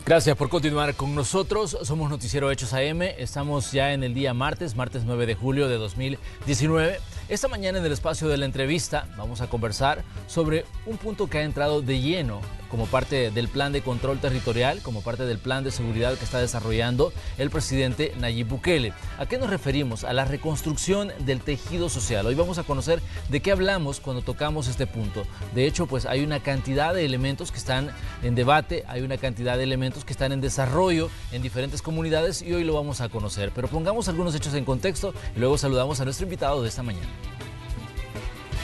Gracias por continuar con nosotros. Somos Noticiero Hechos AM. Estamos ya en el día martes 9 de julio de 2019. Esta mañana en el espacio de la entrevista vamos a conversar sobre un punto que ha entrado de lleno como parte del plan de control territorial, como parte del plan de seguridad que está desarrollando el presidente Nayib Bukele. ¿A qué nos referimos? A la reconstrucción del tejido social. Hoy vamos a conocer de qué hablamos cuando tocamos este punto. De hecho, pues hay una cantidad de elementos que están en debate, hay una cantidad de elementos que están en desarrollo en diferentes comunidades y hoy lo vamos a conocer. Pero pongamos algunos hechos en contexto y luego saludamos a nuestro invitado de esta mañana.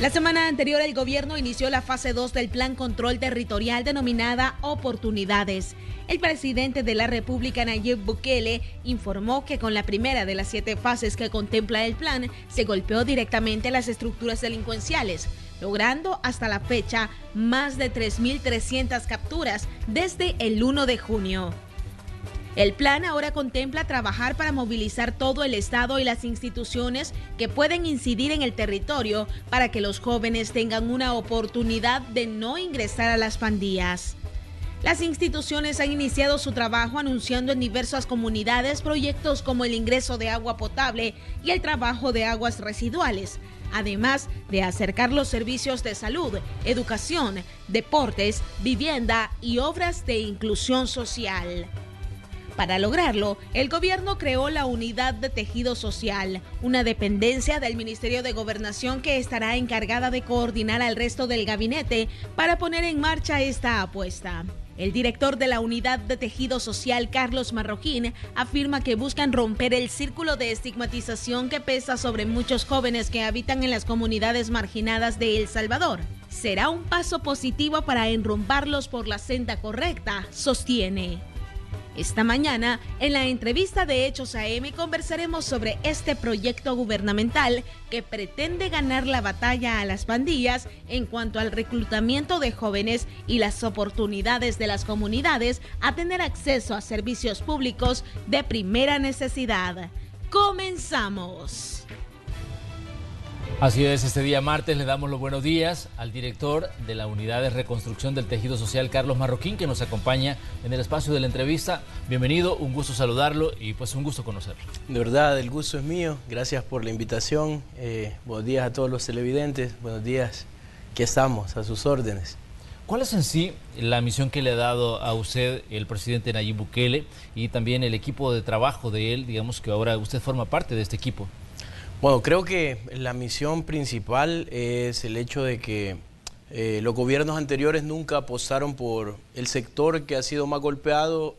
La semana anterior el gobierno inició la fase 2 del Plan Control Territorial denominada Oportunidades. El presidente de la República, Nayib Bukele, informó que con la primera de las 7 fases que contempla el plan, se golpeó directamente las estructuras delincuenciales, logrando hasta la fecha más de 3.300 capturas desde el 1 de junio. El plan ahora contempla trabajar para movilizar todo el Estado y las instituciones que pueden incidir en el territorio para que los jóvenes tengan una oportunidad de no ingresar a las pandillas. Las instituciones han iniciado su trabajo anunciando en diversas comunidades proyectos como el ingreso de agua potable y el trabajo de aguas residuales, además de acercar los servicios de salud, educación, deportes, vivienda y obras de inclusión social. Para lograrlo, el gobierno creó la Unidad de Tejido Social, una dependencia del Ministerio de Gobernación que estará encargada de coordinar al resto del gabinete para poner en marcha esta apuesta. El director de la Unidad de Tejido Social, Carlos Marroquín, afirma que buscan romper el círculo de estigmatización que pesa sobre muchos jóvenes que habitan en las comunidades marginadas de El Salvador. Será un paso positivo para enrumbarlos por la senda correcta, sostiene. Esta mañana, en la entrevista de Hechos AM, conversaremos sobre este proyecto gubernamental que pretende ganar la batalla a las pandillas en cuanto al reclutamiento de jóvenes y las oportunidades de las comunidades a tener acceso a servicios públicos de primera necesidad. ¡Comenzamos! Así es, este día martes le damos los buenos días al director de la Unidad de Reconstrucción del Tejido Social, Carlos Marroquín, que nos acompaña en el espacio de la entrevista. Bienvenido, un gusto saludarlo y pues un gusto conocerlo. De verdad, el gusto es mío. Gracias por la invitación. Buenos días a todos los televidentes. Buenos días. Aquí estamos, a sus órdenes. ¿Cuál es en sí la misión que le ha dado a usted el presidente Nayib Bukele y también el equipo de trabajo de él? Digamos que ahora usted forma parte de este equipo. Bueno, creo que la misión principal es el hecho de que los gobiernos anteriores nunca apostaron por el sector que ha sido más golpeado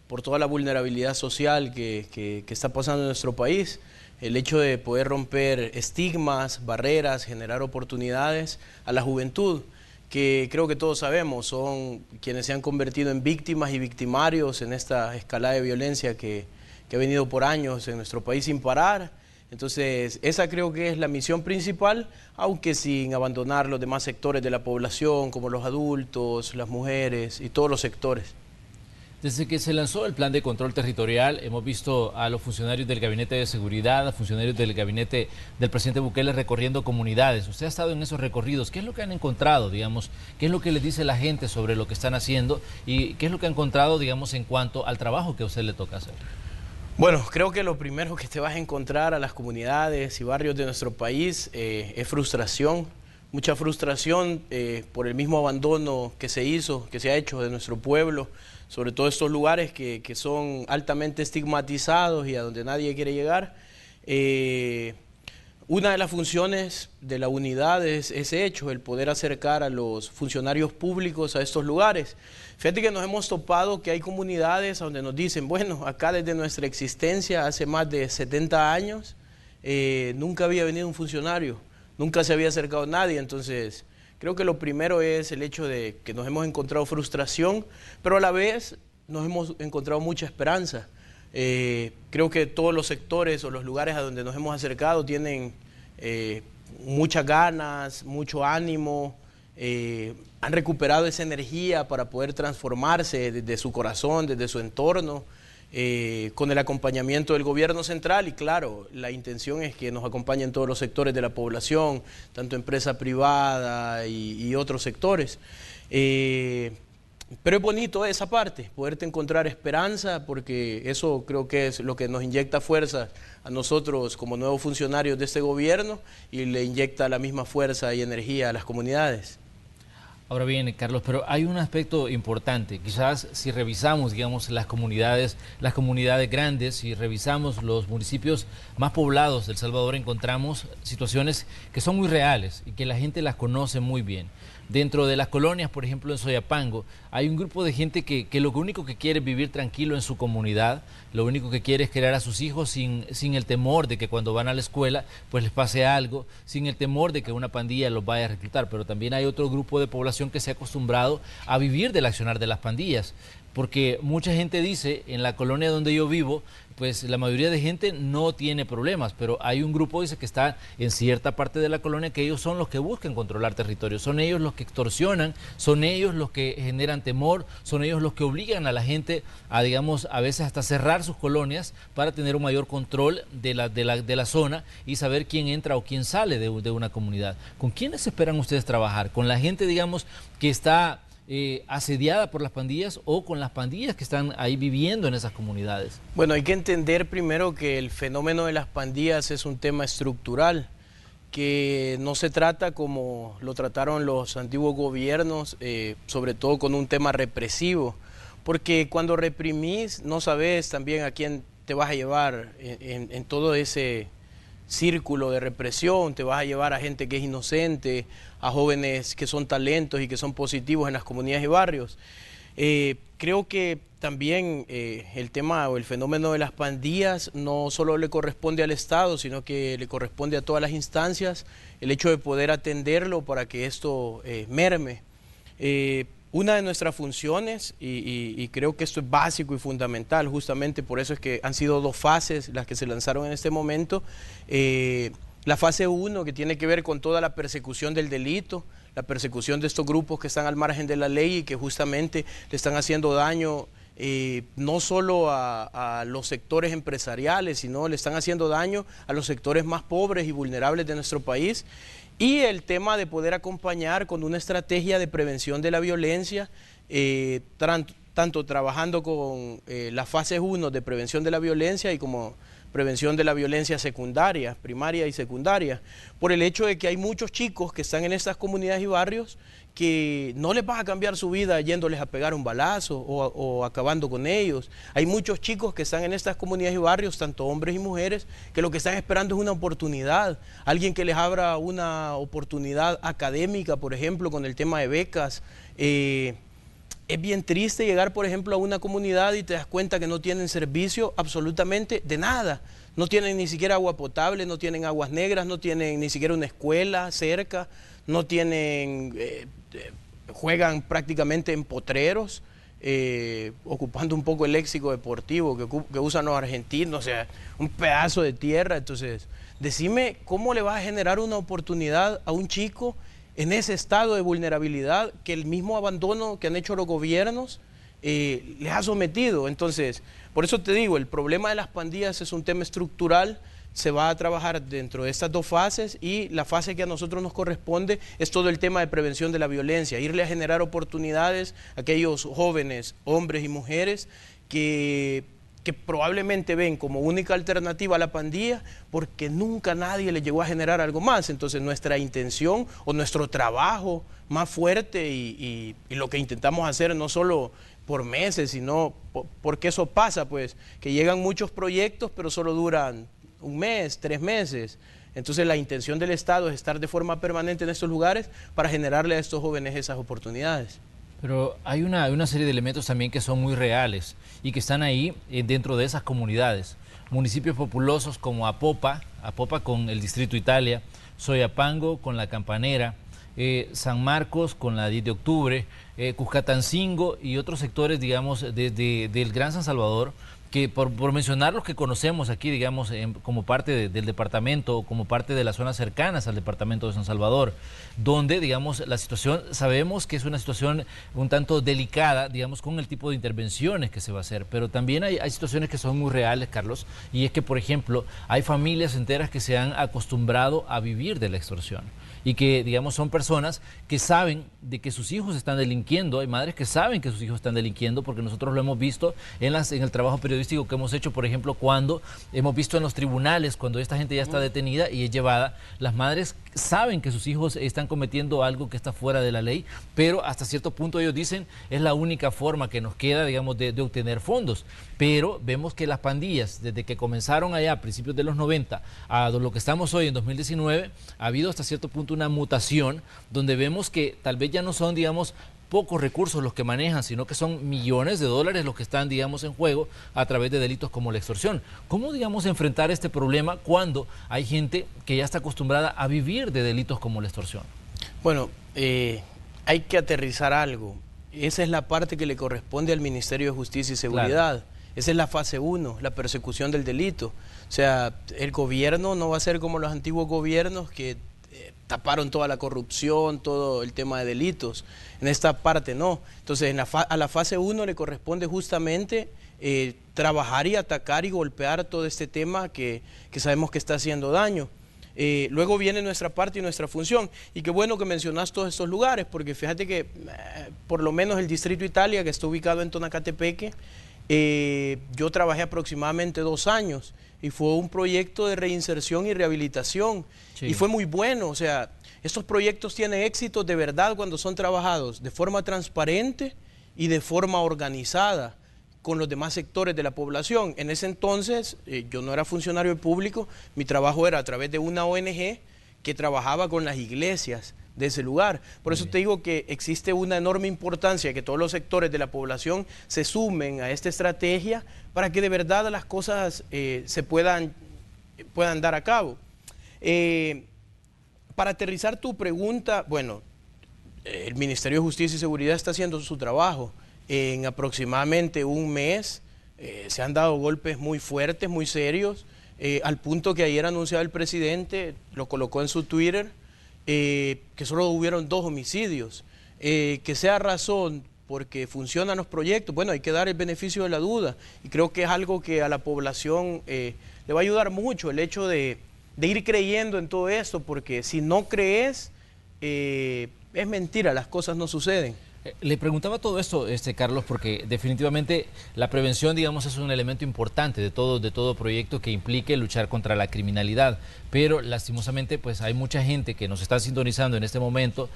por toda la vulnerabilidad social que está pasando en nuestro país. El hecho de poder romper estigmas, barreras, generar oportunidades a la juventud, que creo que todos sabemos son quienes se han convertido en víctimas y victimarios en esta escalada de violencia que ha venido por años en nuestro país sin parar. Entonces, esa creo que es la misión principal, aunque sin abandonar los demás sectores de la población, como los adultos, las mujeres y todos los sectores. Desde que se lanzó el plan de control territorial, hemos visto a los funcionarios del Gabinete de Seguridad, a funcionarios del gabinete del presidente Bukele recorriendo comunidades. Usted ha estado en esos recorridos. ¿Qué es lo que han encontrado, digamos? ¿Qué es lo que les dice la gente sobre lo que están haciendo? ¿Y qué es lo que ha encontrado, digamos, en cuanto al trabajo que a usted le toca hacer? Bueno, creo que lo primero que te vas a encontrar a las comunidades y barrios de nuestro país es frustración, mucha frustración por el mismo abandono que se ha hecho de nuestro pueblo, sobre todo estos lugares que son altamente estigmatizados y a donde nadie quiere llegar. Una de las funciones de la unidad es ese hecho, el poder acercar a los funcionarios públicos a estos lugares. Fíjate que nos hemos topado que hay comunidades donde nos dicen, bueno, acá desde nuestra existencia hace más de 70 años, nunca había venido un funcionario, nunca se había acercado nadie. Entonces, creo que lo primero es el hecho de que nos hemos encontrado frustración, pero a la vez nos hemos encontrado mucha esperanza. Creo que todos los sectores o los lugares a donde nos hemos acercado tienen muchas ganas, mucho ánimo, han recuperado esa energía para poder transformarse desde su corazón, desde su entorno, con el acompañamiento del gobierno central y claro, la intención es que nos acompañen todos los sectores de la población, tanto empresa privada y otros sectores. Pero es bonito esa parte, poderte encontrar esperanza, porque eso creo que es lo que nos inyecta fuerza a nosotros como nuevos funcionarios de este gobierno y le inyecta la misma fuerza y energía a las comunidades. Ahora bien, Carlos, pero hay un aspecto importante. Quizás si revisamos, digamos, las comunidades grandes, si revisamos los municipios más poblados de El Salvador, encontramos situaciones que son muy reales y que la gente las conoce muy bien. Dentro de las colonias, por ejemplo, en Soyapango, hay un grupo de gente que lo único que quiere es vivir tranquilo en su comunidad, lo único que quiere es criar a sus hijos sin el temor de que cuando van a la escuela pues les pase algo, sin el temor de que una pandilla los vaya a reclutar. Pero también hay otro grupo de población que se ha acostumbrado a vivir del accionar de las pandillas, porque mucha gente dice, en la colonia donde yo vivo, pues la mayoría de gente no tiene problemas, pero hay un grupo, dice, que está en cierta parte de la colonia, que ellos son los que buscan controlar territorio, son ellos los que extorsionan, son ellos los que generan temor, son ellos los que obligan a la gente a, digamos, a veces hasta cerrar sus colonias para tener un mayor control de la zona y saber quién entra o quién sale de una comunidad. ¿Con quiénes esperan ustedes trabajar? ¿Con la gente, digamos, que está asediada por las pandillas o con las pandillas que están ahí viviendo en esas comunidades? Bueno, hay que entender primero que el fenómeno de las pandillas es un tema estructural, que no se trata como lo trataron los antiguos gobiernos, sobre todo con un tema represivo, porque cuando reprimís no sabes también a quién te vas a llevar en todo ese círculo de represión, te vas a llevar a gente que es inocente, a jóvenes que son talentos y que son positivos en las comunidades y barrios. Creo que también el tema o el fenómeno de las pandillas no solo le corresponde al Estado, sino que le corresponde a todas las instancias el hecho de poder atenderlo para que esto merme. Una de nuestras funciones, y creo que esto es básico y fundamental, justamente por eso es que han sido 2 fases las que se lanzaron en este momento. La fase 1, que tiene que ver con toda la persecución del delito, la persecución de estos grupos que están al margen de la ley y que justamente le están haciendo daño no solo a los sectores empresariales, sino le están haciendo daño a los sectores más pobres y vulnerables de nuestro país. Y el tema de poder acompañar con una estrategia de prevención de la violencia, tanto trabajando con las fases 1 de prevención de la violencia y como prevención de la violencia secundaria, primaria y secundaria, por el hecho de que hay muchos chicos que están en estas comunidades y barrios que no les va a cambiar su vida yéndoles a pegar un balazo o acabando con ellos. Hay muchos chicos que están en estas comunidades y barrios, tanto hombres y mujeres, que lo que están esperando es una oportunidad, alguien que les abra una oportunidad académica, por ejemplo, con el tema de becas. Es bien triste llegar, por ejemplo, a una comunidad y te das cuenta que no tienen servicio absolutamente de nada. No tienen ni siquiera agua potable, no tienen aguas negras, no tienen ni siquiera una escuela cerca, no tienen, juegan prácticamente en potreros, ocupando un poco el léxico deportivo que usan los argentinos, o sea, un pedazo de tierra. Entonces, decime cómo le vas a generar una oportunidad a un chico en ese estado de vulnerabilidad que el mismo abandono que han hecho los gobiernos les ha sometido. Entonces, por eso te digo, el problema de las pandillas es un tema estructural, se va a trabajar dentro de estas 2 fases y la fase que a nosotros nos corresponde es todo el tema de prevención de la violencia, irle a generar oportunidades a aquellos jóvenes, hombres y mujeres que probablemente ven como única alternativa a la pandilla porque nunca nadie le llegó a generar algo más. Entonces nuestra intención o nuestro trabajo más fuerte y lo que intentamos hacer no solo por meses, sino porque eso pasa, pues, que llegan muchos proyectos pero solo duran 1 mes, 3 meses. Entonces la intención del Estado es estar de forma permanente en estos lugares para generarle a estos jóvenes esas oportunidades. Pero hay una serie de elementos también que son muy reales y que están ahí dentro de esas comunidades. Municipios populosos como Apopa con el Distrito Italia, Soyapango con la Campanera, San Marcos con la 10 de octubre, Cuscatancingo y otros sectores, digamos, del Gran San Salvador, que por mencionar los que conocemos aquí, digamos, como parte del departamento o como parte de las zonas cercanas al departamento de San Salvador, donde, digamos, la situación, sabemos que es una situación un tanto delicada, digamos, con el tipo de intervenciones que se va a hacer, pero también hay situaciones que son muy reales, Carlos, y es que, por ejemplo, hay familias enteras que se han acostumbrado a vivir de la extorsión. y que, digamos, son personas que saben de que sus hijos están delinquiendo. Hay madres que saben que sus hijos están delinquiendo, porque nosotros lo hemos visto en el trabajo periodístico que hemos hecho, por ejemplo, cuando hemos visto en los tribunales, cuando esta gente ya está detenida y es llevada, las madres saben que sus hijos están cometiendo algo que está fuera de la ley, pero hasta cierto punto ellos dicen es la única forma que nos queda, digamos, de obtener fondos. Pero vemos que las pandillas, desde que comenzaron allá a principios de los 90 a lo que estamos hoy en 2019, ha habido hasta cierto punto una mutación donde vemos que tal vez ya no son, digamos, pocos recursos los que manejan, sino que son millones de dólares los que están, digamos, en juego a través de delitos como la extorsión. ¿Cómo, digamos, enfrentar este problema cuando hay gente que ya está acostumbrada a vivir de delitos como la extorsión? Bueno, hay que aterrizar algo. Esa es la parte que le corresponde al Ministerio de Justicia y Seguridad. Claro. Esa es la fase 1, la persecución del delito. O sea, el gobierno no va a ser como los antiguos gobiernos que taparon toda la corrupción, todo el tema de delitos. En esta parte no. Entonces, a la fase 1 le corresponde justamente trabajar y atacar y golpear todo este tema que sabemos que está haciendo daño. Luego viene nuestra parte y nuestra función. Y qué bueno que mencionas todos estos lugares, porque fíjate que por lo menos el Distrito Italia, que está ubicado en Tonacatepeque, yo trabajé aproximadamente 2 años y fue un proyecto de reinserción y rehabilitación. Sí. Y fue muy bueno. O sea, estos proyectos tienen éxito de verdad cuando son trabajados de forma transparente y de forma organizada con los demás sectores de la población. En ese entonces yo no era funcionario público, mi trabajo era a través de una ONG que trabajaba con las iglesias de ese lugar. Por eso te digo que existe una enorme importancia que todos los sectores de la población se sumen a esta estrategia para que de verdad las cosas se puedan dar a cabo. Para aterrizar tu pregunta, bueno, el Ministerio de Justicia y Seguridad está haciendo su trabajo. En aproximadamente un mes se han dado golpes muy fuertes, muy serios, al punto que ayer anunciaba el presidente, lo colocó en su Twitter, que solo hubieron 2 homicidios. Que sea razón porque funcionan los proyectos, bueno, hay que dar el beneficio de la duda, y creo que es algo que a la población le va a ayudar mucho el hecho de ir creyendo en todo esto, porque si no crees, es mentira, las cosas no suceden. Le preguntaba todo esto, Carlos, porque definitivamente la prevención, digamos, es un elemento importante de todo proyecto que implique luchar contra la criminalidad. Pero lastimosamente, pues hay mucha gente que nos está sintonizando en este momento,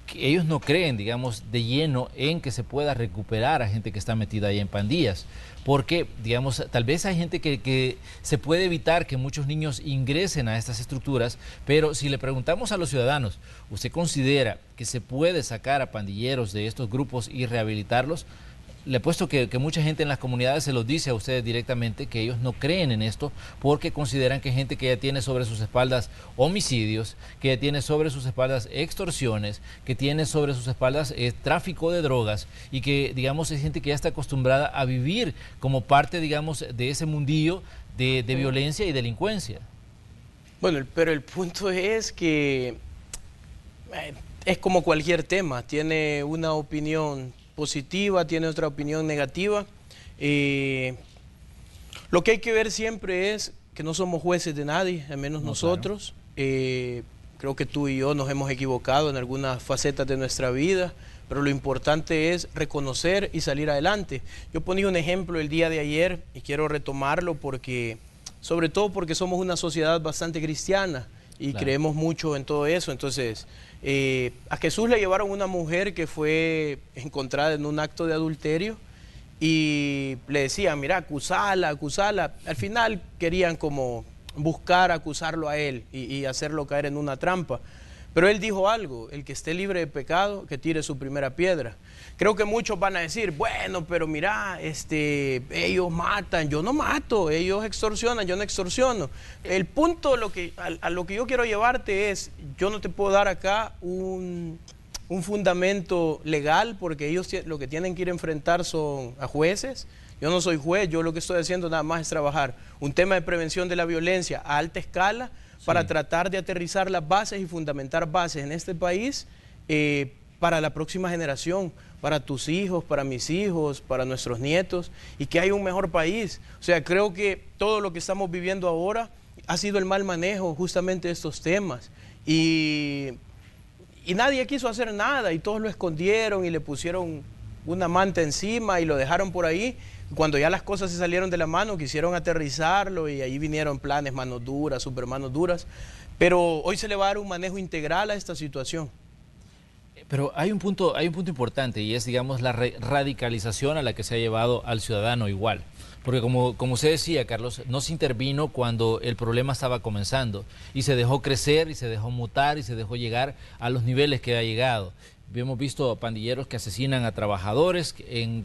que ellos no creen, digamos, de lleno en que se pueda recuperar a gente que está metida ahí en pandillas. Porque, digamos, tal vez hay gente que se puede evitar que muchos niños ingresen a estas estructuras, pero si le preguntamos a los ciudadanos, ¿usted considera que se puede sacar a pandilleros de estos grupos y rehabilitarlos? Le apuesto que mucha gente en las comunidades se los dice a ustedes directamente que ellos no creen en esto porque consideran que hay gente que ya tiene sobre sus espaldas homicidios, que ya tiene sobre sus espaldas extorsiones, que tiene sobre sus espaldas tráfico de drogas y que, digamos, es gente que ya está acostumbrada a vivir como parte, digamos, de ese mundillo de violencia y delincuencia. Bueno, pero el punto es que es como cualquier tema, tiene una opinión positiva, tiene otra opinión negativa. Lo que hay que ver siempre es que no somos jueces de nadie, al menos nosotros. Claro. Creo que tú y yo nos hemos equivocado en algunas facetas de nuestra vida, pero lo importante es reconocer y salir adelante. Yo ponía un ejemplo el día de ayer y quiero retomarlo porque, sobre todo porque somos una sociedad bastante cristiana y claro, creemos mucho en todo eso. Entonces, a Jesús le llevaron una mujer que fue encontrada en un acto de adulterio y le decían, mira, acusala, acusala. Al final querían como buscar acusarlo a él y hacerlo caer en una trampa. Pero él dijo algo, el que esté libre de pecado, que tire su primera piedra. Creo que muchos van a decir, bueno, pero mira, ellos matan, yo no mato, ellos extorsionan, yo no extorsiono. El punto, a lo que yo quiero llevarte es, yo no te puedo dar acá un fundamento legal, porque ellos lo que tienen que ir a enfrentar son a jueces. Yo no soy juez, yo lo que estoy haciendo nada más es trabajar un tema de prevención de la violencia a alta escala, para tratar de aterrizar las bases y fundamentar bases en este país para la próxima generación, para tus hijos, para mis hijos, para nuestros nietos, y que haya un mejor país. O sea, creo que todo lo que estamos viviendo ahora ha sido el mal manejo justamente de estos temas. Y y nadie quiso hacer nada y todos lo escondieron y le pusieron una manta encima y lo dejaron por ahí. Cuando ya las cosas se salieron de la mano, quisieron aterrizarlo y ahí vinieron planes manos duras, super manos duras. Pero hoy se le va a dar un manejo integral a esta situación. Pero hay un punto importante y es, digamos, la radicalización a la que se ha llevado al ciudadano igual. Porque como usted decía, Carlos, no se intervino cuando el problema estaba comenzando y se dejó crecer y se dejó mutar y se dejó llegar a los niveles que ha llegado. Hemos visto pandilleros que asesinan a trabajadores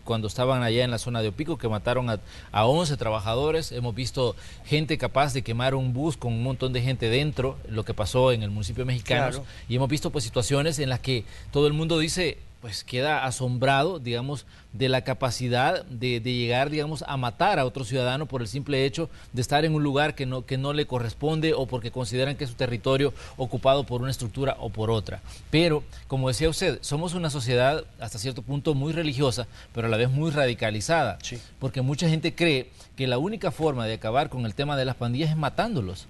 cuando estaban allá en la zona de Opico, que mataron a 11 trabajadores. Hemos visto gente capaz de quemar un bus con un montón de gente dentro, lo que pasó en el municipio de Mexicanos. Claro. Y hemos visto pues situaciones en las que todo el mundo dice, pues queda asombrado, digamos, de la capacidad de llegar, digamos, a matar a otro ciudadano por el simple hecho de estar en un lugar que no le corresponde o porque consideran que es su territorio ocupado por una estructura o por otra. Pero, como decía usted, somos una sociedad hasta cierto punto muy religiosa, pero a la vez muy radicalizada, sí. Porque mucha gente cree que la única forma de acabar con el tema de las pandillas es matándolos.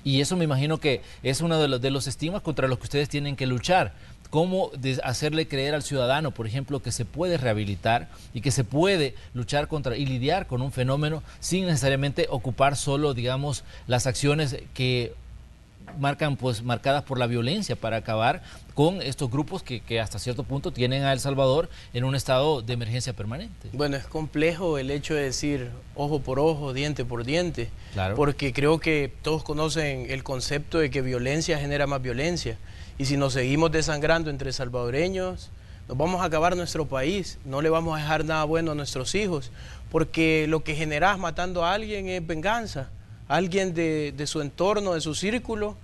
Y eso me imagino que es uno de los estigmas contra los que ustedes tienen que luchar. Cómo hacerle creer al ciudadano, por ejemplo, que se puede rehabilitar y que se puede luchar contra y lidiar con un fenómeno sin necesariamente ocupar solo, digamos, las acciones que marcadas por la violencia para acabar con estos grupos que hasta cierto punto tienen a El Salvador en un estado de emergencia permanente. Bueno, es complejo el hecho de decir ojo por ojo, diente por diente, claro. Porque creo que todos conocen el concepto de que violencia genera más violencia. Y si nos seguimos desangrando entre salvadoreños, nos vamos a acabar nuestro país, no le vamos a dejar nada bueno a nuestros hijos, porque lo que generás matando a alguien es venganza. Alguien de su entorno, de su círculo,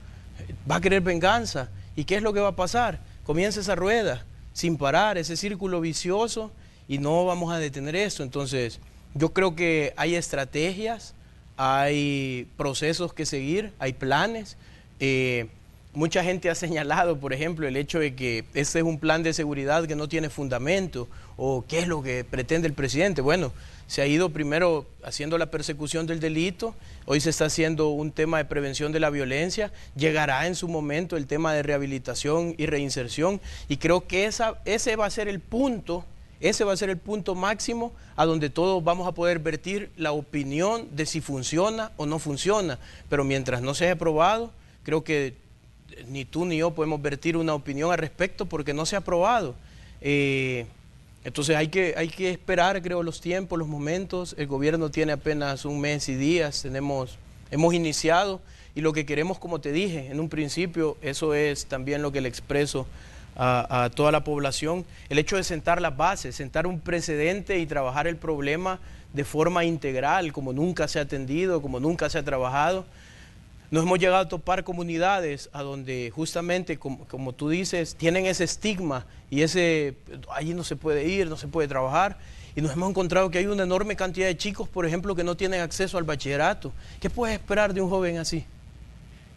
va a querer venganza. ¿Y qué es lo que va a pasar? Comienza esa rueda sin parar, ese círculo vicioso, y no vamos a detener esto. Entonces, yo creo que hay estrategias, hay procesos que seguir, hay planes. Mucha gente ha señalado, por ejemplo, el hecho de que este es un plan de seguridad que no tiene fundamento, o qué es lo que pretende el presidente. Bueno, se ha ido primero haciendo la persecución del delito, hoy se está haciendo un tema de prevención de la violencia, llegará en su momento el tema de rehabilitación y reinserción, y creo que ese va a ser el punto máximo a donde todos vamos a poder vertir la opinión de si funciona o no funciona. Pero mientras no se haya aprobado, creo que ni tú ni yo podemos vertir una opinión al respecto porque no se ha aprobado. Entonces hay que esperar, creo, los tiempos, los momentos. El gobierno tiene apenas un mes y días, hemos iniciado, y lo que queremos, como te dije en un principio, eso es también lo que le expreso a toda la población, el hecho de sentar las bases, sentar un precedente y trabajar el problema de forma integral, como nunca se ha atendido, como nunca se ha trabajado. Nos hemos llegado a topar comunidades a donde justamente, como tú dices, tienen ese estigma y allí no se puede ir, no se puede trabajar. Y nos hemos encontrado que hay una enorme cantidad de chicos, por ejemplo, que no tienen acceso al bachillerato. ¿Qué puedes esperar de un joven así?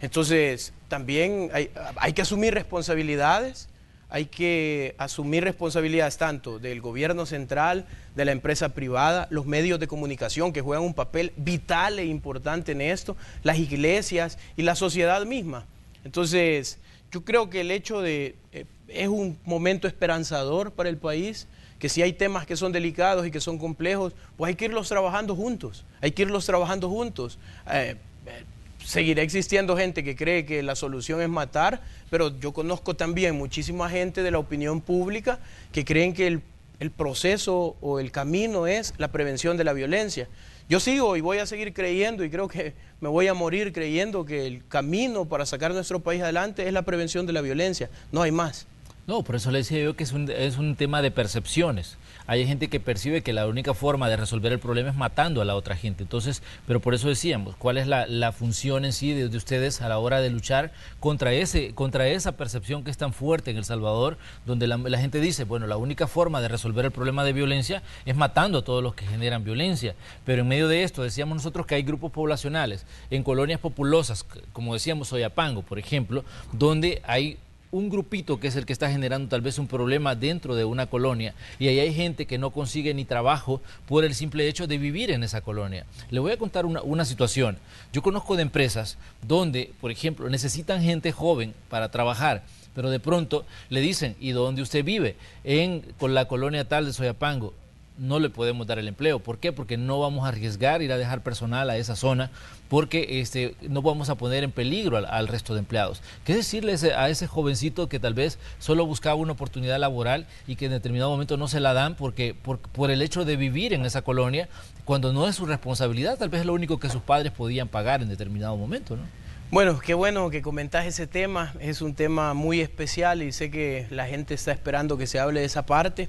Entonces, también hay que asumir responsabilidades. Hay que asumir responsabilidades tanto del gobierno central, de la empresa privada, los medios de comunicación que juegan un papel vital e importante en esto, las iglesias y la sociedad misma. Entonces, yo creo que el hecho es un momento esperanzador para el país, que si hay temas que son delicados y que son complejos, pues hay que irlos trabajando juntos, Seguirá existiendo gente que cree que la solución es matar, pero yo conozco también muchísima gente de la opinión pública que creen que el proceso o el camino es la prevención de la violencia. Yo sigo y voy a seguir creyendo, y creo que me voy a morir creyendo que el camino para sacar nuestro país adelante es la prevención de la violencia, no hay más. No, por eso le decía yo que es un tema de percepciones. Hay gente que percibe que la única forma de resolver el problema es matando a la otra gente. Entonces, pero por eso decíamos, ¿cuál es la función en sí de ustedes a la hora de luchar contra esa percepción que es tan fuerte en El Salvador, donde la gente dice, bueno, la única forma de resolver el problema de violencia es matando a todos los que generan violencia? Pero en medio de esto decíamos nosotros que hay grupos poblacionales en colonias populosas, como decíamos Soyapango, por ejemplo, donde hay un grupito que es el que está generando tal vez un problema dentro de una colonia, y ahí hay gente que no consigue ni trabajo por el simple hecho de vivir en esa colonia. Le voy a contar una situación. Yo conozco de empresas donde, por ejemplo, necesitan gente joven para trabajar, pero de pronto le dicen, ¿y dónde usted vive? Con la colonia tal de Soyapango. No le podemos dar el empleo. ¿Por qué? Porque no vamos a arriesgar ir a dejar personal a esa zona, porque no vamos a poner en peligro al resto de empleados. ¿Qué decirle a ese jovencito que tal vez solo buscaba una oportunidad laboral y que en determinado momento no se la dan por el hecho de vivir en esa colonia, cuando no es su responsabilidad? Tal vez es lo único que sus padres podían pagar en determinado momento, ¿no? Bueno, qué bueno que comentás ese tema. Es un tema muy especial y sé que la gente está esperando que se hable de esa parte.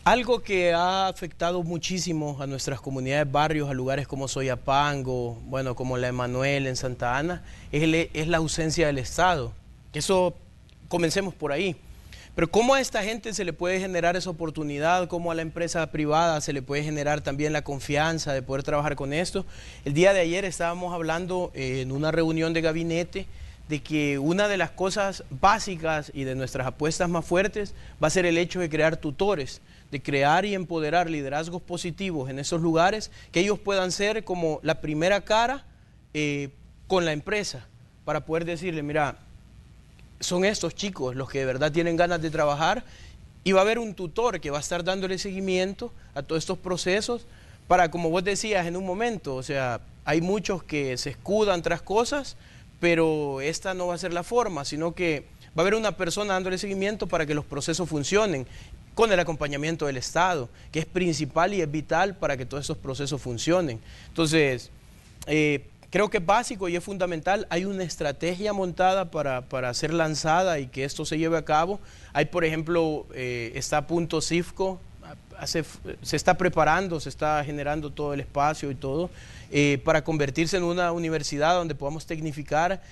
Algo que ha afectado muchísimo a nuestras comunidades, barrios, a lugares como Soyapango, bueno, como la Emanuel en Santa Ana, es la ausencia del Estado. Eso, comencemos por ahí. Pero ¿cómo a esta gente se le puede generar esa oportunidad? ¿Cómo a la empresa privada se le puede generar también la confianza de poder trabajar con esto? El día de ayer estábamos hablando en una reunión de gabinete de que una de las cosas básicas y de nuestras apuestas más fuertes va a ser el hecho de crear tutores, de crear y empoderar liderazgos positivos en esos lugares, que ellos puedan ser como la primera cara con la empresa, para poder decirle, mira, son estos chicos los que de verdad tienen ganas de trabajar, y va a haber un tutor que va a estar dándole seguimiento a todos estos procesos para, como vos decías en un momento, o sea, hay muchos que se escudan tras cosas, pero esta no va a ser la forma, sino que va a haber una persona dándole seguimiento para que los procesos funcionen, con el acompañamiento del Estado, que es principal y es vital para que todos esos procesos funcionen. Entonces, creo que es básico y es fundamental. Hay una estrategia montada para ser lanzada y que esto se lleve a cabo. Hay, por ejemplo, está a punto CIFCO, se está preparando, se está generando todo el espacio y todo, para convertirse en una universidad donde podamos tecnificar,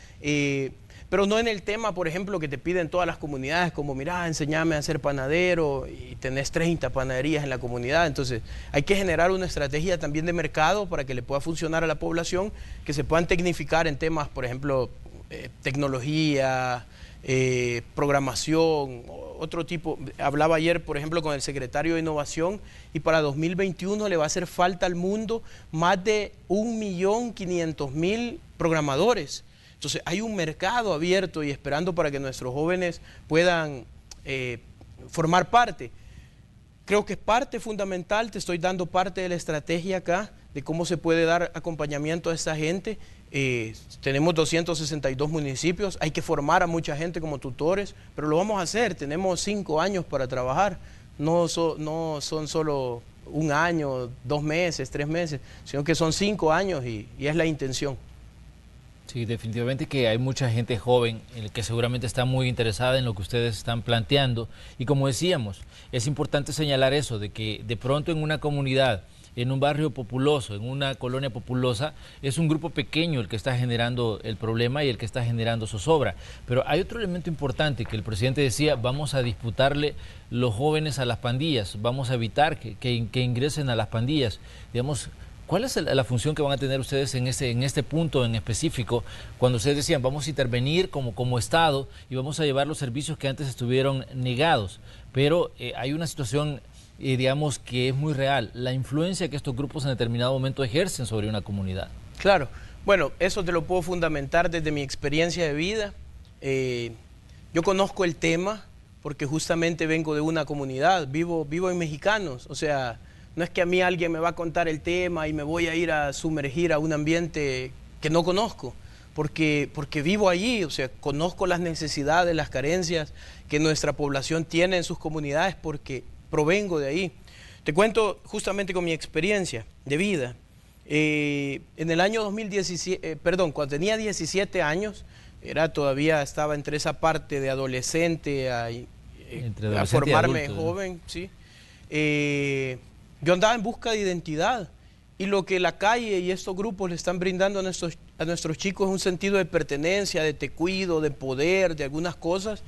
pero no en el tema, por ejemplo, que te piden todas las comunidades, como mira, enséñame a ser panadero y tenés 30 panaderías en la comunidad. Entonces hay que generar una estrategia también de mercado para que le pueda funcionar a la población, que se puedan tecnificar en temas, por ejemplo, tecnología, programación, otro tipo. Hablaba ayer, por ejemplo, con el secretario de Innovación, y para 2021 le va a hacer falta al mundo más de 1.500.000 programadores. Entonces hay un mercado abierto y esperando para que nuestros jóvenes puedan formar parte. Creo que es parte fundamental, te estoy dando parte de la estrategia acá, de cómo se puede dar acompañamiento a esta gente. Tenemos 262 municipios, hay que formar a mucha gente como tutores, pero lo vamos a hacer, tenemos 5 años para trabajar, no son solo 1 año, 2 meses, 3 meses, sino que son 5 años y es la intención. Sí, definitivamente que hay mucha gente joven que seguramente está muy interesada en lo que ustedes están planteando, y como decíamos, es importante señalar eso, de que de pronto en una comunidad, en un barrio populoso, en una colonia populosa, es un grupo pequeño el que está generando el problema y el que está generando zozobra. Pero hay otro elemento importante que el presidente decía: vamos a disputarle los jóvenes a las pandillas, vamos a evitar que ingresen a las pandillas. Digamos, ¿cuál es la función que van a tener ustedes en este punto en específico, cuando ustedes decían vamos a intervenir como Estado y vamos a llevar los servicios que antes estuvieron negados? Pero hay una situación, digamos, que es muy real, la influencia que estos grupos en determinado momento ejercen sobre una comunidad. Claro, bueno, eso te lo puedo fundamentar desde mi experiencia de vida. Yo conozco el tema porque justamente vengo de una comunidad, vivo en Mexicanos, o sea, no es que a mí alguien me va a contar el tema y me voy a ir a sumergir a un ambiente que no conozco, porque vivo allí, o sea, conozco las necesidades, las carencias que nuestra población tiene en sus comunidades porque provengo de ahí. Te cuento justamente con mi experiencia de vida. En el año 2017, cuando tenía 17 años, todavía estaba entre esa parte de adolescente a formarme joven, ¿sí? Yo andaba en busca de identidad, y lo que la calle y estos grupos le están brindando a nuestros chicos es un sentido de pertenencia, de te cuido, de poder, de algunas cosas.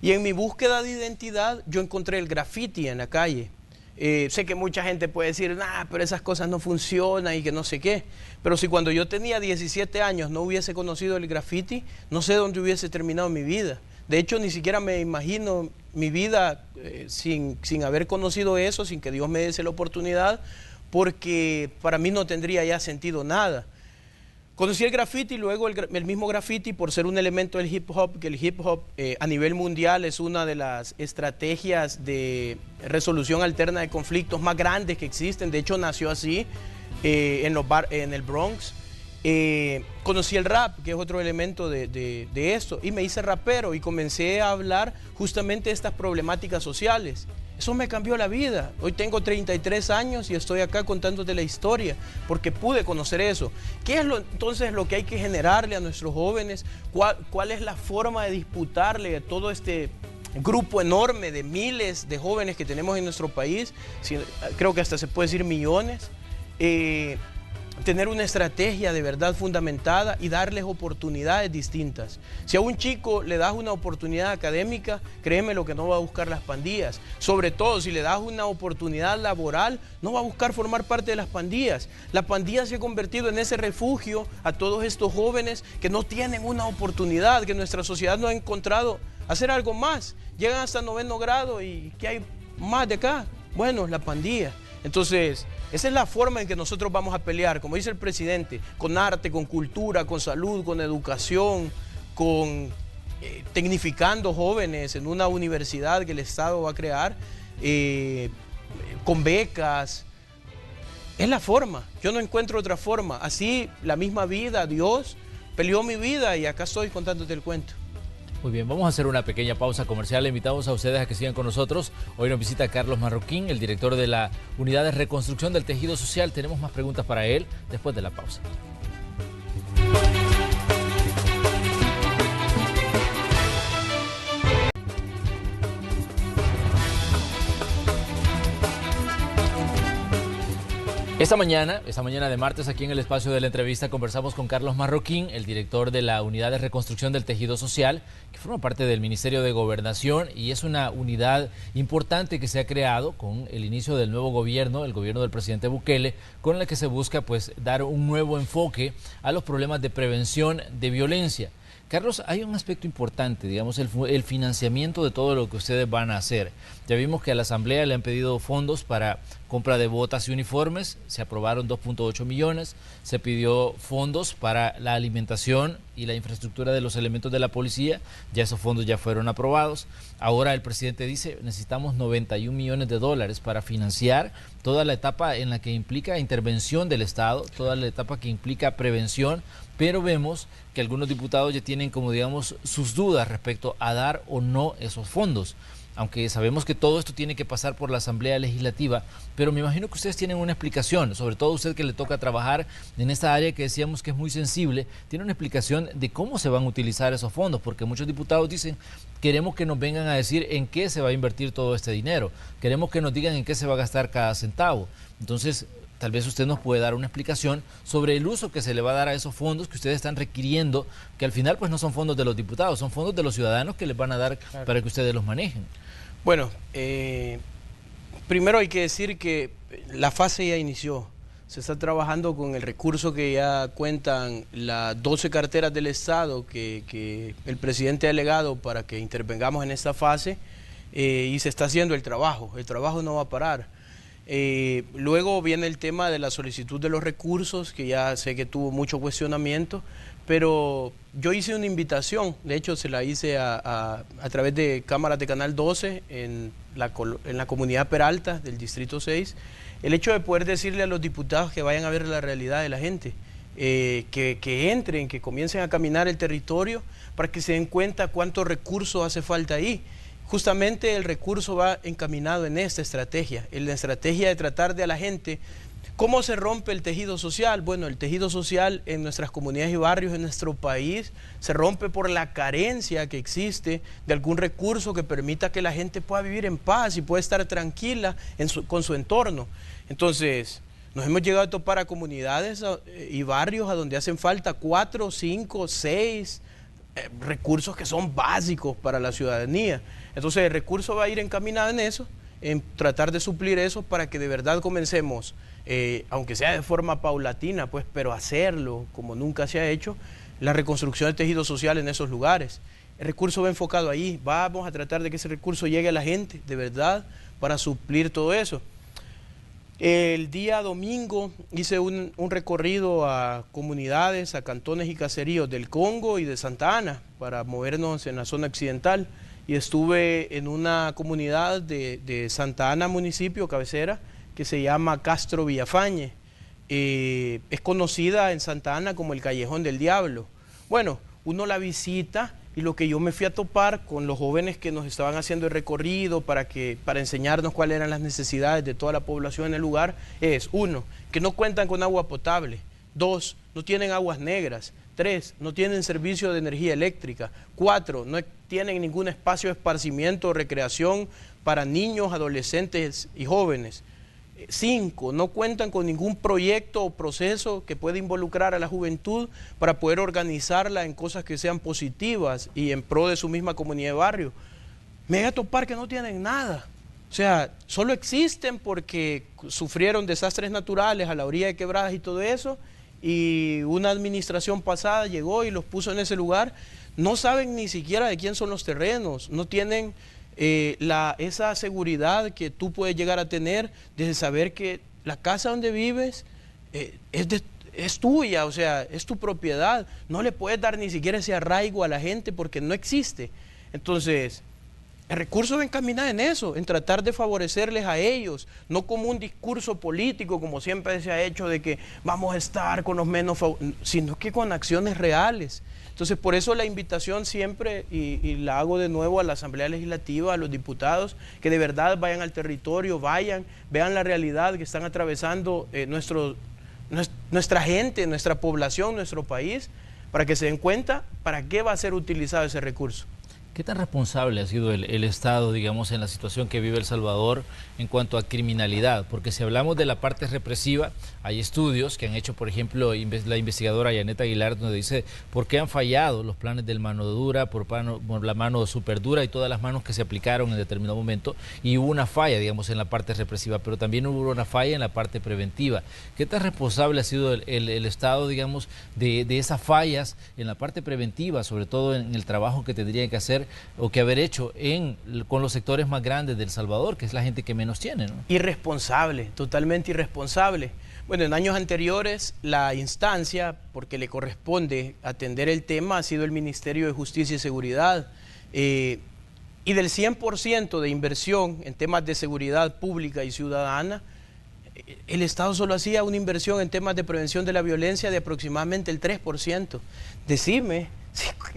Y en mi búsqueda de identidad yo encontré el graffiti en la calle. Sé que mucha gente puede decir, nah, pero esas cosas no funcionan y que no sé qué. Pero si cuando yo tenía 17 años no hubiese conocido el graffiti, no sé dónde hubiese terminado mi vida. De hecho, ni siquiera me imagino mi vida sin haber conocido eso, sin que Dios me diese la oportunidad, porque para mí no tendría ya sentido nada. Conocí el graffiti y luego el mismo graffiti por ser un elemento del hip hop, que el hip hop a nivel mundial es una de las estrategias de resolución alterna de conflictos más grandes que existen. De hecho, nació así en el Bronx. Conocí el rap, que es otro elemento de esto, y me hice rapero y comencé a hablar justamente de estas problemáticas sociales. Eso me cambió la vida. Hoy tengo 33 años y estoy acá contándote la historia porque pude conocer eso. ¿Qué es entonces lo que hay que generarle a nuestros jóvenes? ¿Cuál es la forma de disputarle a todo este grupo enorme de miles de jóvenes que tenemos en nuestro país? Creo que hasta se puede decir millones. Tener una estrategia de verdad fundamentada y darles oportunidades distintas. Si a un chico le das una oportunidad académica, créeme lo que no va a buscar las pandillas. Sobre todo, si le das una oportunidad laboral, no va a buscar formar parte de las pandillas. La pandilla se ha convertido en ese refugio a todos estos jóvenes que no tienen una oportunidad, que nuestra sociedad no ha encontrado hacer algo más. Llegan hasta 9º grado y ¿qué hay más de acá? Bueno, la pandilla. Entonces, esa es la forma en que nosotros vamos a pelear, como dice el presidente, con arte, con cultura, con salud, con educación, con tecnificando jóvenes en una universidad que el Estado va a crear, con becas. Es la forma, yo no encuentro otra forma. Así la misma vida, Dios peleó mi vida y acá estoy contándote el cuento. Muy bien, vamos a hacer una pequeña pausa comercial. Le invitamos a ustedes a que sigan con nosotros. Hoy nos visita Carlos Marroquín, el director de la Unidad de Reconstrucción del Tejido Social. Tenemos más preguntas para él después de la pausa. Esta mañana de martes, aquí en el espacio de la entrevista, conversamos con Carlos Marroquín, el director de la Unidad de Reconstrucción del Tejido Social, que forma parte del Ministerio de Gobernación y es una unidad importante que se ha creado con el inicio del nuevo gobierno, el gobierno del presidente Bukele, con la que se busca pues dar un nuevo enfoque a los problemas de prevención de violencia. Carlos, hay un aspecto importante, digamos, el financiamiento de todo lo que ustedes van a hacer. Ya vimos que a la Asamblea le han pedido fondos para compra de botas y uniformes, se aprobaron 2.8 millones, se pidió fondos para la alimentación y la infraestructura de los elementos de la policía, ya esos fondos ya fueron aprobados. Ahora el presidente dice, necesitamos 91 millones de dólares para financiar toda la etapa en la que implica intervención del Estado, toda la etapa que implica prevención, pero vemos que algunos diputados ya tienen, como digamos, sus dudas respecto a dar o no esos fondos. Aunque sabemos que todo esto tiene que pasar por la Asamblea Legislativa, pero me imagino que ustedes tienen una explicación, sobre todo usted que le toca trabajar en esta área que decíamos que es muy sensible, tiene una explicación de cómo se van a utilizar esos fondos, porque muchos diputados dicen, queremos que nos vengan a decir en qué se va a invertir todo este dinero, queremos que nos digan en qué se va a gastar cada centavo. Entonces, tal vez usted nos puede dar una explicación sobre el uso que se le va a dar a esos fondos que ustedes están requiriendo, que al final pues no son fondos de los diputados, son fondos de los ciudadanos que les van a dar para que ustedes los manejen. Bueno, primero hay que decir que la fase ya inició. Se está trabajando con el recurso que ya cuentan las 12 carteras del Estado que el presidente ha delegado para que intervengamos en esta fase y se está haciendo el trabajo no va a parar. Luego viene el tema de la solicitud de los recursos, que ya sé que tuvo mucho cuestionamiento, pero yo hice una invitación, de hecho se la hice a través de cámaras de Canal 12 en la comunidad Peralta del Distrito 6, el hecho de poder decirle a los diputados que vayan a ver la realidad de la gente, que entren, que comiencen a caminar el territorio para que se den cuenta cuántos recursos hace falta ahí. Justamente el recurso va encaminado en esta estrategia, en la estrategia de tratar de a la gente. ¿Cómo se rompe el tejido social? Bueno, el tejido social en nuestras comunidades y barrios en nuestro país se rompe por la carencia que existe de algún recurso que permita que la gente pueda vivir en paz y pueda estar tranquila con su entorno. Entonces, nos hemos llegado a topar a comunidades y barrios a donde hacen falta 4, 5, 6 recursos que son básicos para la ciudadanía. Entonces el recurso va a ir encaminado en eso, en tratar de suplir eso para que de verdad comencemos, aunque sea de forma paulatina, pues, pero hacerlo como nunca se ha hecho, la reconstrucción del tejido social en esos lugares. El recurso va enfocado ahí, vamos a tratar de que ese recurso llegue a la gente, de verdad, para suplir todo eso. El día domingo hice un recorrido a comunidades, a cantones y caseríos del Congo y de Santa Ana para movernos en la zona occidental, y estuve en una comunidad de Santa Ana, municipio cabecera, que se llama Castro Villafañe. Es conocida en Santa Ana como el Callejón del Diablo. Bueno, uno la visita y lo que yo me fui a topar con los jóvenes que nos estaban haciendo el recorrido para enseñarnos cuáles eran las necesidades de toda la población en el lugar es: 1, que no cuentan con agua potable; 2, no tienen aguas negras; 3, no tienen servicio de energía eléctrica; 4, no tienen ningún espacio de esparcimiento o recreación para niños, adolescentes y jóvenes; 5, no cuentan con ningún proyecto o proceso que pueda involucrar a la juventud para poder organizarla en cosas que sean positivas y en pro de su misma comunidad de barrio. Me voy a topar que no tienen nada. O sea, solo existen porque sufrieron desastres naturales a la orilla de quebradas y todo eso, y una administración pasada llegó y los puso en ese lugar. No saben ni siquiera de quién son los terrenos, no tienen esa seguridad que tú puedes llegar a tener de saber que la casa donde vives es tuya, o sea, es tu propiedad. No le puedes dar ni siquiera ese arraigo a la gente porque no existe. Entonces, el recurso va encaminado en eso, en tratar de favorecerles a ellos, no como un discurso político, como siempre se ha hecho, de que vamos a estar con los menos, sino que con acciones reales. Entonces, por eso la invitación siempre, y la hago de nuevo a la Asamblea Legislativa, a los diputados, que de verdad vayan al territorio, vean la realidad que están atravesando nuestra gente, nuestra población, nuestro país, para que se den cuenta para qué va a ser utilizado ese recurso. ¿Qué tan responsable ha sido el Estado, digamos, en la situación que vive El Salvador en cuanto a criminalidad? Porque si hablamos de la parte represiva, hay estudios que han hecho, por ejemplo, la investigadora Yaneta Aguilar, donde dice por qué han fallado los planes del mano dura, por la mano super dura y todas las manos que se aplicaron en determinado momento, y hubo una falla, digamos, en la parte represiva, pero también hubo una falla en la parte preventiva. ¿Qué tan responsable ha sido el Estado, digamos, de esas fallas en la parte preventiva, sobre todo en el trabajo que tendrían que hacer o que haber hecho con los sectores más grandes de El Salvador, que es la gente que menos tiene, ¿no? Irresponsable, totalmente irresponsable. Bueno, en años anteriores la instancia, porque le corresponde atender el tema, ha sido el Ministerio de Justicia y Seguridad. Y del 100% de inversión en temas de seguridad pública y ciudadana, el Estado solo hacía una inversión en temas de prevención de la violencia de aproximadamente el 3%. Decime,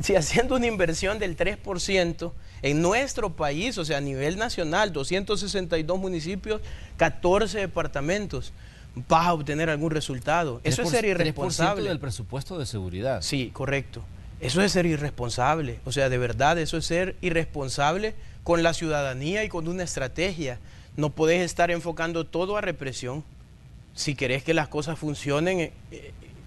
si haciendo una inversión del 3% en nuestro país, o sea, a nivel nacional, 262 municipios, 14 departamentos, vas a obtener algún resultado. Eso es ser irresponsable. 3% del presupuesto de seguridad. Sí, correcto. Eso es ser irresponsable. O sea, de verdad, eso es ser irresponsable con la ciudadanía y con una estrategia. No podés estar enfocando todo a represión. Si querés que las cosas funcionen,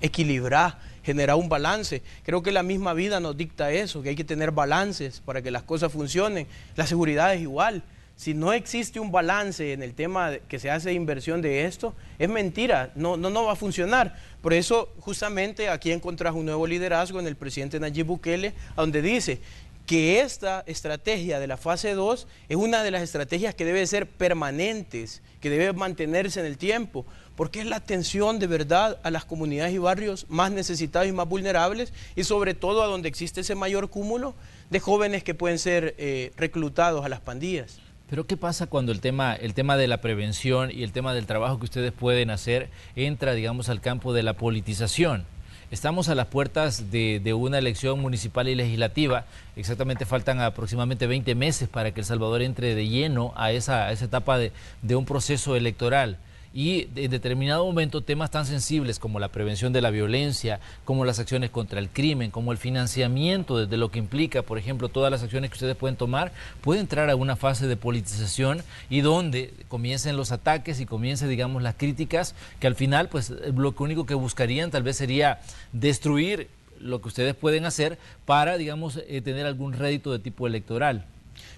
equilibrar, generar un balance. Creo que la misma vida nos dicta eso, que hay que tener balances para que las cosas funcionen. La seguridad es igual. Si no existe un balance en el tema que se hace de inversión de esto, es mentira, no va a funcionar. Por eso, justamente, aquí encontrás un nuevo liderazgo en el presidente Nayib Bukele, donde dice que esta estrategia de la fase 2 es una de las estrategias que debe ser permanentes, que debe mantenerse en el tiempo, porque es la atención de verdad a las comunidades y barrios más necesitados y más vulnerables, y sobre todo a donde existe ese mayor cúmulo de jóvenes que pueden ser reclutados a las pandillas. Pero ¿qué pasa cuando el tema de la prevención y el tema del trabajo que ustedes pueden hacer entra, digamos, al campo de la politización? Estamos a las puertas de una elección municipal y legislativa. Exactamente faltan aproximadamente 20 meses para que El Salvador entre de lleno a esa etapa de un proceso electoral. Y en determinado momento temas tan sensibles como la prevención de la violencia, como las acciones contra el crimen, como el financiamiento desde lo que implica, por ejemplo, todas las acciones que ustedes pueden tomar, puede entrar a una fase de politización y donde comiencen los ataques y comiencen, digamos, las críticas, que al final, pues, lo único que buscarían tal vez sería destruir lo que ustedes pueden hacer para, digamos, tener algún rédito de tipo electoral.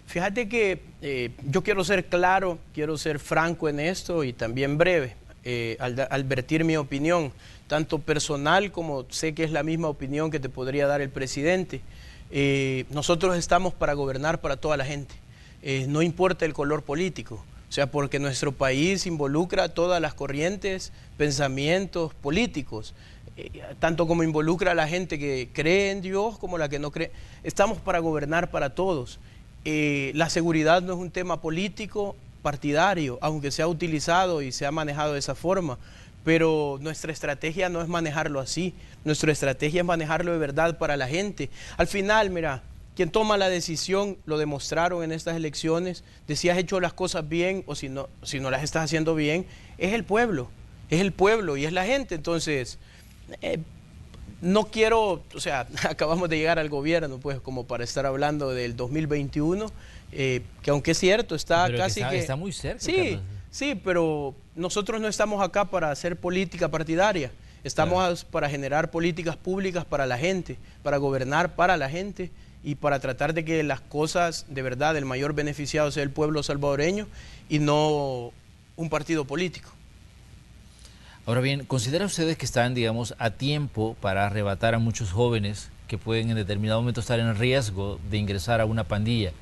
Fíjate que yo quiero ser claro, quiero ser franco en esto y también breve al vertir mi opinión, tanto personal como sé que es la misma opinión que te podría dar el presidente. Nosotros estamos para gobernar para toda la gente, no importa el color político. O sea, porque nuestro país involucra todas las corrientes, pensamientos políticos, tanto como involucra a la gente que cree en Dios como la que no cree. Estamos para gobernar para todos. La seguridad no es un tema político partidario, aunque se ha utilizado y se ha manejado de esa forma, pero nuestra estrategia no es manejarlo así, nuestra estrategia es manejarlo de verdad para la gente. Al final, mira, quien toma la decisión, lo demostraron en estas elecciones, de si has hecho las cosas bien o si no las estás haciendo bien, es el pueblo y es la gente. Entonces, no quiero, o sea, acabamos de llegar al gobierno, pues, como para estar hablando del 2021, que aunque es cierto, está pero casi que... Está muy cerca. Sí, Carlos. sí, pero nosotros no estamos acá para hacer política partidaria, estamos para generar políticas públicas para la gente, para gobernar para la gente y para tratar de que las cosas, de verdad, el mayor beneficiado sea el pueblo salvadoreño y no un partido político. Ahora bien, ¿considera ustedes que están, digamos, a tiempo para arrebatar a muchos jóvenes que pueden en determinado momento estar en riesgo de ingresar a una pandilla?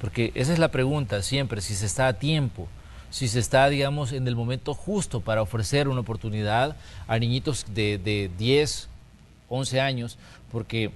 Porque esa es la pregunta siempre, si se está a tiempo, si se está, digamos, en el momento justo para ofrecer una oportunidad a niñitos de 10, 11 años, porque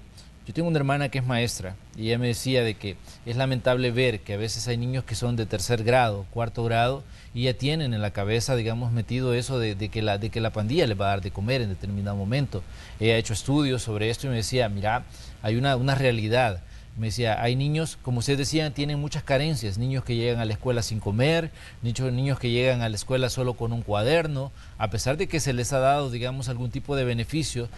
yo tengo una hermana que es maestra y ella me decía de que es lamentable ver que a veces hay niños que son de tercer grado, cuarto grado, y ya tienen en la cabeza, digamos, metido eso de que la pandilla les va a dar de comer en determinado momento. Ella ha hecho estudios sobre esto y me decía, mira, hay una realidad. Me decía, hay niños, como ustedes decían, tienen muchas carencias, niños que llegan a la escuela sin comer, niños que llegan a la escuela solo con un cuaderno, a pesar de que se les ha dado, digamos, algún tipo de beneficio,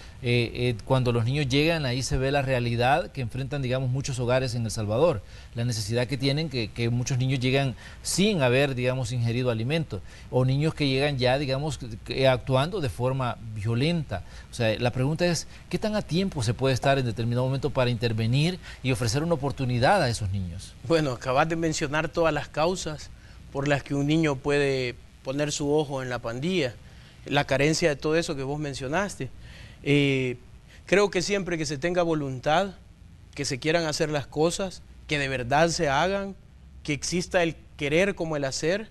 cuando los niños llegan ahí se ve la realidad que enfrentan, digamos, muchos hogares en El Salvador, la necesidad que tienen, que muchos niños llegan sin haber, digamos, ingerido alimento, o niños que llegan ya, digamos, actuando de forma violenta. O sea, la pregunta es, ¿qué tan a tiempo se puede estar en determinado momento para intervenir y ofrecer una oportunidad a esos niños? Bueno, acabas de mencionar todas las causas por las que un niño puede poner su ojo en la pandilla, la carencia de todo eso que vos mencionaste. Creo que siempre que se tenga voluntad, que se quieran hacer las cosas, que de verdad se hagan, que exista el querer como el hacer,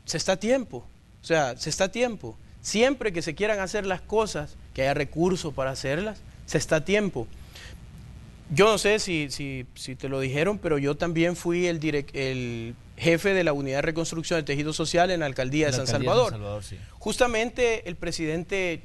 se está a tiempo. O sea, se está a tiempo. Siempre que se quieran hacer las cosas, que haya recursos para hacerlas, se está a tiempo. Yo no sé si te lo dijeron, pero yo también fui el jefe de la Unidad de Reconstrucción del Tejido Social en la Alcaldía de San Salvador. Sí. Justamente el presidente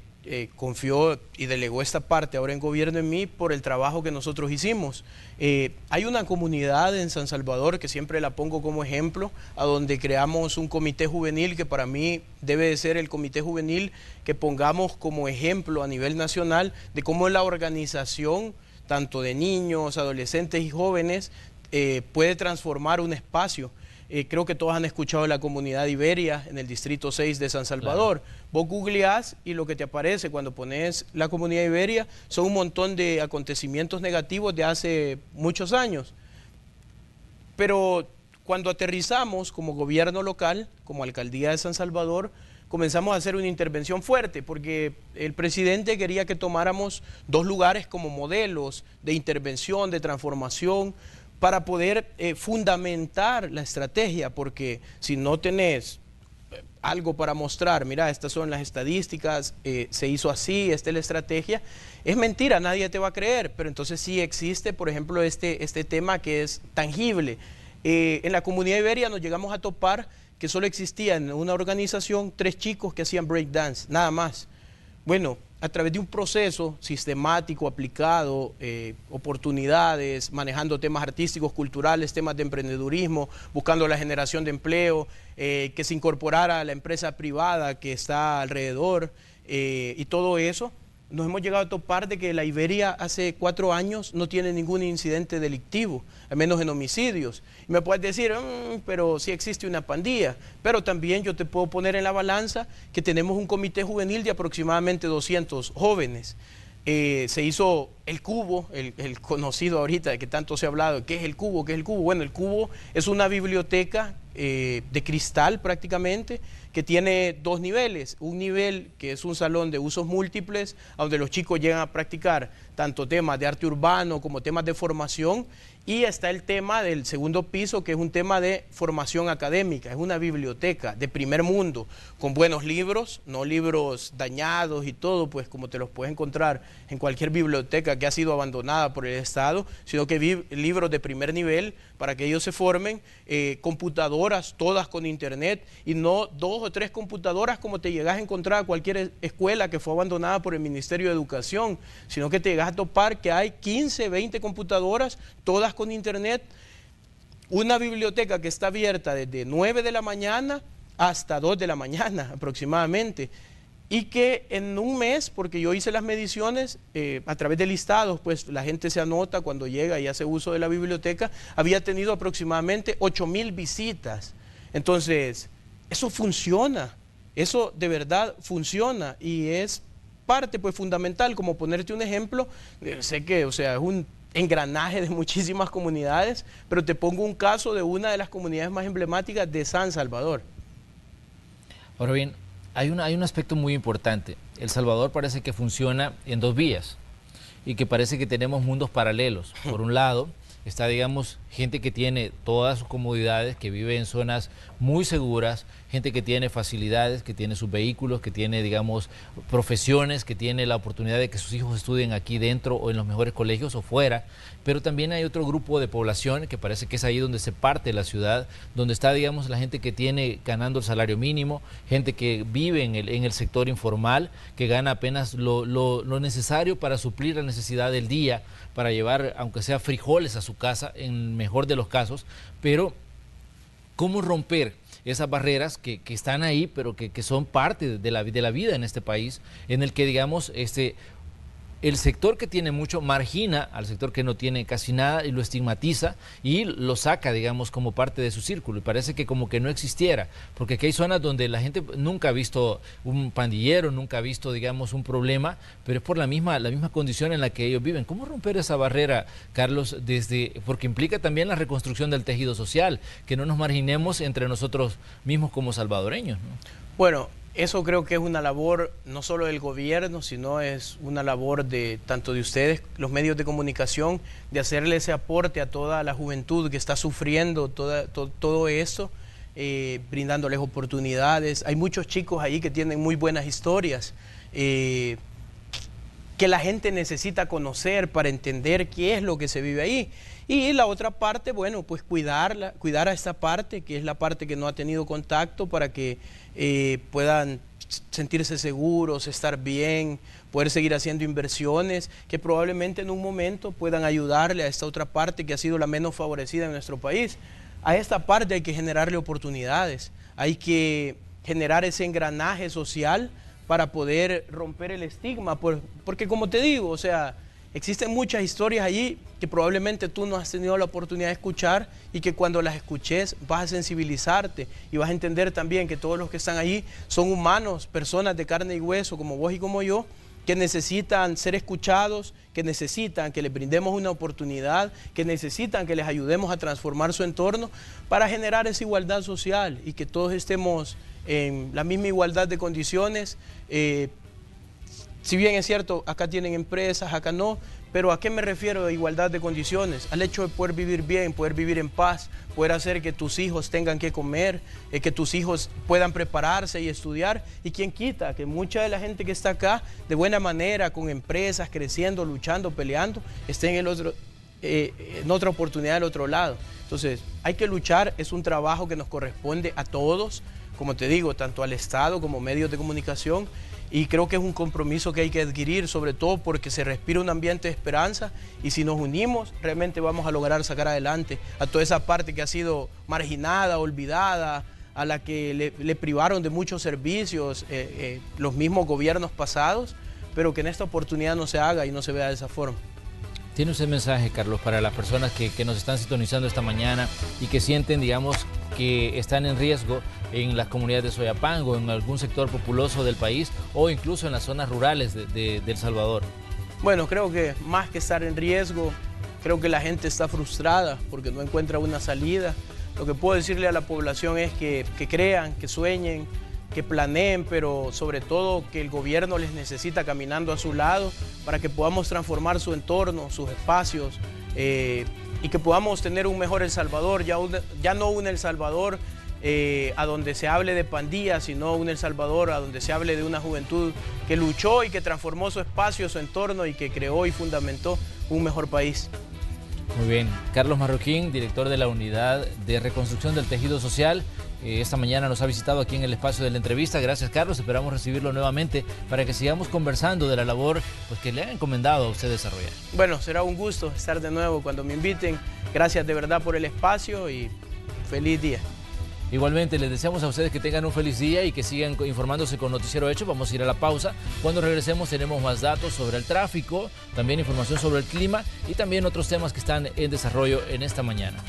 confió y delegó esta parte ahora en gobierno en mí por el trabajo que nosotros hicimos. Hay una comunidad en San Salvador que siempre la pongo como ejemplo, a donde creamos un comité juvenil que para mí debe de ser el comité juvenil que pongamos como ejemplo a nivel nacional de cómo la organización tanto de niños, adolescentes y jóvenes, puede transformar un espacio. Creo que todos han escuchado de la comunidad Iberia en el distrito 6 de San Salvador. Claro. Vos googleás y lo que te aparece cuando pones la comunidad Iberia son un montón de acontecimientos negativos de hace muchos años. Pero cuando aterrizamos como gobierno local, como alcaldía de San Salvador, comenzamos a hacer una intervención fuerte porque el presidente quería que tomáramos 2 lugares como modelos de intervención, de transformación, para poder fundamentar la estrategia, porque si no tenés algo para mostrar, mira, estas son las estadísticas, se hizo así, esta es la estrategia, es mentira, nadie te va a creer, pero entonces sí existe, por ejemplo, este tema que es tangible. En la comunidad Iberia nos llegamos a topar que solo existía en una organización 3 chicos que hacían breakdance, nada más. Bueno, a través de un proceso sistemático, aplicado, oportunidades, manejando temas artísticos, culturales, temas de emprendedurismo, buscando la generación de empleo, que se incorporara a la empresa privada que está alrededor y todo eso, nos hemos llegado a topar de que la Iberia hace 4 años no tiene ningún incidente delictivo, al menos en homicidios. Y me puedes decir, pero sí existe una pandilla, pero también yo te puedo poner en la balanza que tenemos un comité juvenil de aproximadamente 200 jóvenes. Se hizo el cubo, el conocido ahorita de que tanto se ha hablado, ¿qué es el cubo? ¿Qué es el cubo? Bueno, el cubo es una biblioteca de cristal prácticamente, que tiene dos niveles. Un nivel que es un salón de usos múltiples, donde los chicos llegan a practicar tanto temas de arte urbano como temas de formación, y está el tema del segundo piso, que es un tema de formación académica. Es una biblioteca de primer mundo, con buenos libros, no libros dañados y todo, pues como te los puedes encontrar en cualquier biblioteca que ha sido abandonada por el Estado, sino que libros de primer nivel para que ellos se formen, computadoras todas con internet, y no 2 o 3 computadoras como te llegas a encontrar a cualquier escuela que fue abandonada por el Ministerio de Educación, sino que te llegas a topar que hay 15, 20 computadoras, todas con internet, una biblioteca que está abierta desde 9 de la mañana hasta 2 de la mañana aproximadamente, y que en un mes, porque yo hice las mediciones a través de listados, pues la gente se anota cuando llega y hace uso de la biblioteca, había tenido aproximadamente 8,000 visitas. Entonces, eso funciona, eso de verdad funciona, y es parte pues fundamental. Como ponerte un ejemplo, sé que, o sea, es un engranaje de muchísimas comunidades, pero te pongo un caso de una de las comunidades más emblemáticas de San Salvador. Ahora bien, hay un aspecto muy importante. El Salvador parece que funciona en 2 vías y que parece que tenemos mundos paralelos. Por un lado está, digamos, gente que tiene todas sus comodidades, que vive en zonas muy seguras, gente que tiene facilidades, que tiene sus vehículos, que tiene, digamos, profesiones, que tiene la oportunidad de que sus hijos estudien aquí dentro o en los mejores colegios o fuera. Pero también hay otro grupo de población que parece que es ahí donde se parte la ciudad, donde está, digamos, la gente que tiene ganando el salario mínimo, gente que vive en el sector informal, que gana apenas lo necesario para suplir la necesidad del día, para llevar, aunque sea frijoles a su casa, en el mejor de los casos. Pero ¿cómo romper esas barreras que están ahí, pero que son parte de la vida en este país, en el que, digamos, el sector que tiene mucho margina al sector que no tiene casi nada y lo estigmatiza y lo saca, digamos, como parte de su círculo, y parece que como que no existiera, porque aquí hay zonas donde la gente nunca ha visto un pandillero, nunca ha visto, digamos, un problema, pero es por la misma condición en la que ellos viven? ¿Cómo romper esa barrera, Carlos? Porque implica también la reconstrucción del tejido social, que no nos marginemos entre nosotros mismos como salvadoreños, ¿no? Bueno, eso creo que es una labor no solo del gobierno, sino es una labor de tanto de ustedes, los medios de comunicación, de hacerle ese aporte a toda la juventud que está sufriendo todo eso, brindándoles oportunidades. Hay muchos chicos ahí que tienen muy buenas historias, que la gente necesita conocer para entender qué es lo que se vive ahí. Y la otra parte, bueno, pues cuidar a esta parte, que es la parte que no ha tenido contacto, para que puedan sentirse seguros, estar bien, poder seguir haciendo inversiones que probablemente en un momento puedan ayudarle a esta otra parte que ha sido la menos favorecida en nuestro país. A esta parte hay que generarle oportunidades, hay que generar ese engranaje social para poder romper el estigma, porque como te digo, o sea, existen muchas historias allí que probablemente tú no has tenido la oportunidad de escuchar, y que cuando las escuches vas a sensibilizarte y vas a entender también que todos los que están allí son humanos, personas de carne y hueso como vos y como yo, que necesitan ser escuchados, que necesitan que les brindemos una oportunidad, que necesitan que les ayudemos a transformar su entorno para generar esa igualdad social y que todos estemos en la misma igualdad de condiciones. Si bien es cierto, acá tienen empresas, acá no, pero ¿a qué me refiero de igualdad de condiciones? Al hecho de poder vivir bien, poder vivir en paz, poder hacer que tus hijos tengan que comer, que tus hijos puedan prepararse y estudiar, y quién quita que mucha de la gente que está acá de buena manera, con empresas, creciendo, luchando, peleando, esté en otra oportunidad del otro lado. Entonces, hay que luchar, es un trabajo que nos corresponde a todos, como te digo, tanto al Estado como medios de comunicación, y creo que es un compromiso que hay que adquirir, sobre todo porque se respira un ambiente de esperanza, y si nos unimos realmente vamos a lograr sacar adelante a toda esa parte que ha sido marginada, olvidada, a la que le privaron de muchos servicios los mismos gobiernos pasados, pero que en esta oportunidad no se haga y no se vea de esa forma. ¿Tiene usted mensaje, Carlos, para las personas que nos están sintonizando esta mañana y que sienten, digamos, que están en riesgo en las comunidades de Soyapango, en algún sector populoso del país o incluso en las zonas rurales de El Salvador? Bueno, creo que más que estar en riesgo, creo que la gente está frustrada porque no encuentra una salida. Lo que puedo decirle a la población es que crean, que sueñen, que planeen, pero sobre todo que el gobierno les necesita caminando a su lado para que podamos transformar su entorno, sus espacios y que podamos tener un mejor El Salvador, ya no un El Salvador a donde se hable de pandillas, sino un El Salvador a donde se hable de una juventud que luchó y que transformó su espacio, su entorno y que creó y fundamentó un mejor país. Muy bien. Carlos Marroquín, director de la Unidad de Reconstrucción del Tejido Social, esta mañana nos ha visitado aquí en el espacio de la entrevista. Gracias, Carlos. Esperamos recibirlo nuevamente para que sigamos conversando de la labor que le han encomendado a usted desarrollar. Bueno, será un gusto estar de nuevo cuando me inviten. Gracias de verdad por el espacio y feliz día. Igualmente, les deseamos a ustedes que tengan un feliz día y que sigan informándose con Noticiero Hecho. Vamos a ir a la pausa. Cuando regresemos tenemos más datos sobre el tráfico, también información sobre el clima y también otros temas que están en desarrollo en esta mañana.